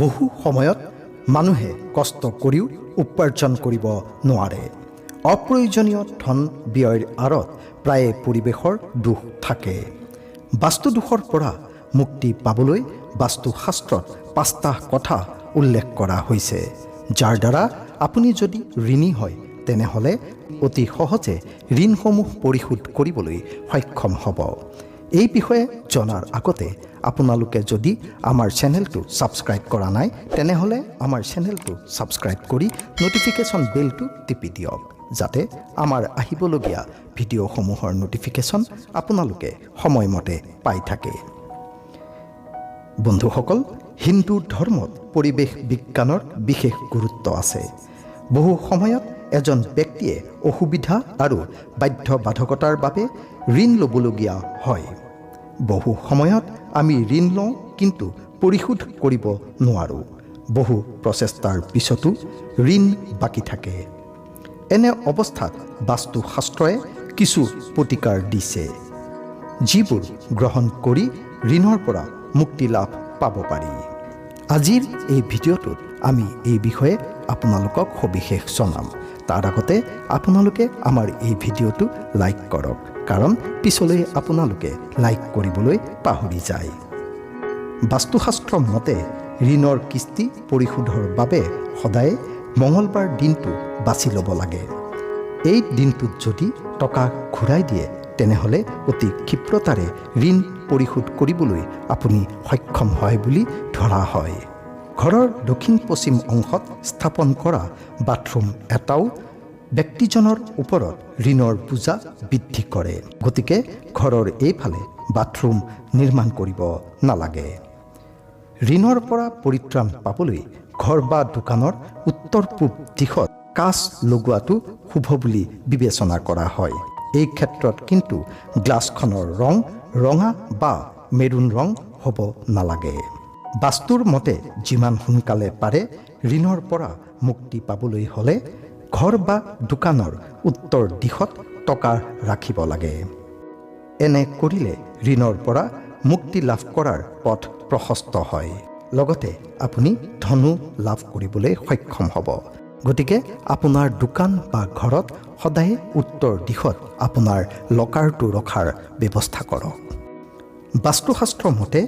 বহু সময়ত মানুহে কষ্ট কৰিও উপাৰ্জন কৰিব নোৱাৰে। অপ্ৰয়োজনীয় ধন ব্যয়ৰ আঁৰত প্ৰায়ে পৰিৱেশৰ দোষ থাকে। বাস্তু দোষৰ পৰা মুক্তি পাবলৈ বাস্তুশাস্ত্ৰত 5টা কথা উল্লেখ কৰা হৈছে, যাৰ দ্বাৰা আপুনি যদি ঋণী হয় তেনেহ'লে অতি সহজে ঋণসমূহ পৰিশোধ কৰিবলৈ সক্ষম হ'ব। এই বিষয়ে জনাৰ আগতে আপোনালোকে যদি আমাৰ চেনেলটো ছাবস্ক্ৰাইব কৰা নাই তেনেহ'লে আমাৰ চেনেলটো ছাবস্ক্ৰাইব কৰি নটিফিকেশ্যন বেলটো টিপি দিয়ক, যাতে আমাৰ আহিবলগীয়া ভিডিঅ'সমূহৰ নটিফিকেশ্যন আপোনালোকে সময়মতে পাই থাকে। বন্ধুসকল, হিন্দু ধৰ্মত পৰিৱেশ বিজ্ঞানৰ বিশেষ গুৰুত্ব আছে। বহু সময়ত এজন ব্যক্তিয়ে অসুবিধা আৰু বাধ্যবাধকতাৰ বাবে ঋণ ল'বলগীয়া হয়। বহু সময়ত আমি ঋণ লওঁ কিন্তু পৰিশোধ কৰিব নোৱাৰোঁ। বহু প্ৰচেষ্টাৰ পিছতো ঋণ বাকী থাকে। এনে অৱস্থাত বাস্তুশাস্ত্ৰই কিছু প্ৰতিকাৰ দিছে, যিবোৰ গ্ৰহণ কৰি ঋণৰ পৰা মুক্তি লাভ পাব পাৰি। আজিৰ এই ভিডিঅ'টোত আমি এই বিষয়ে আপোনালোকক সবিশেষ জনাম। তাৰ আগতে আপোনালোকে আমাৰ এই ভিডিঅ'টো লাইক কৰক, কাৰণ পিছলৈ আপোনালোকে লাইক কৰিবলৈ পাহৰি যায়। বাস্তুশাস্ত্ৰ মতে ঋণৰ কিস্তি পৰিশোধৰ বাবে সদায় মঙলবাৰ দিনটো বাছি ল'ব লাগে। এই দিনটোত যদি টকা ঘূৰাই দিয়ে তেনেহ'লে অতি ক্ষিপ্ৰতাৰে ঋণ পৰিশোধ কৰিবলৈ আপুনি সক্ষম হয় বুলি ধৰা হয়। ঘৰৰ দক্ষিণ পশ্চিম অংশত স্থাপন কৰা বাথৰুম এটাও ব্যক্তিজনৰ ওপৰত ঋণৰ বোজা বৃদ্ধি কৰে। গতিকে ঘৰৰ এইফালে বাথৰুম নিৰ্মাণ কৰিব নালাগে। ঋণৰ পৰা পৰিত্ৰাণ পাবলৈ ঘৰ বা দোকানৰ উত্তৰ পূব দিশত কাঁচ লগোৱাটো শুভ বুলি বিবেচনা কৰা হয়। এই ক্ষেত্ৰত কিন্তু গ্লাছখনৰ ৰং ৰঙা বা মেৰুণ ৰং হ'ব নালাগে। বাস্তুৰ মতে যিমান সোনকালে পাৰে ঋণৰ পৰা মুক্তি পাবলৈ হ'লে ঘৰ বা দোকানৰ উত্তৰ দিশত টকা ৰাখিব লাগে। এনে কৰিলে ঋণৰ পৰা মুক্তি লাভ কৰাৰ পথ প্ৰশস্ত হয়, লগতে আপুনি ধনো লাভ কৰিবলৈ সক্ষম হ'ব। গতিকে আপোনাৰ দোকান বা ঘৰত সদায় উত্তৰ দিশত আপোনাৰ লকাৰটো ৰখাৰ ব্যৱস্থা কৰক। বাস্তুশাস্ত্ৰ মতে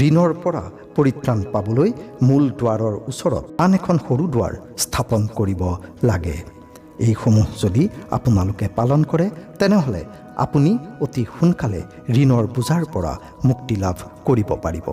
ঋণৰ পৰা পৰিত্ৰাণ পাবলৈ মূল দুৱাৰৰ ওচৰত আন এখন সৰু দুৱাৰ স্থাপন কৰিব লাগে। এইসমূহ যদি আপোনালোকে পালন কৰে তেনেহ'লে আপুনি অতি সোনকালে ঋণৰ বোজাৰ পৰা মুক্তি লাভ কৰিব পাৰিব।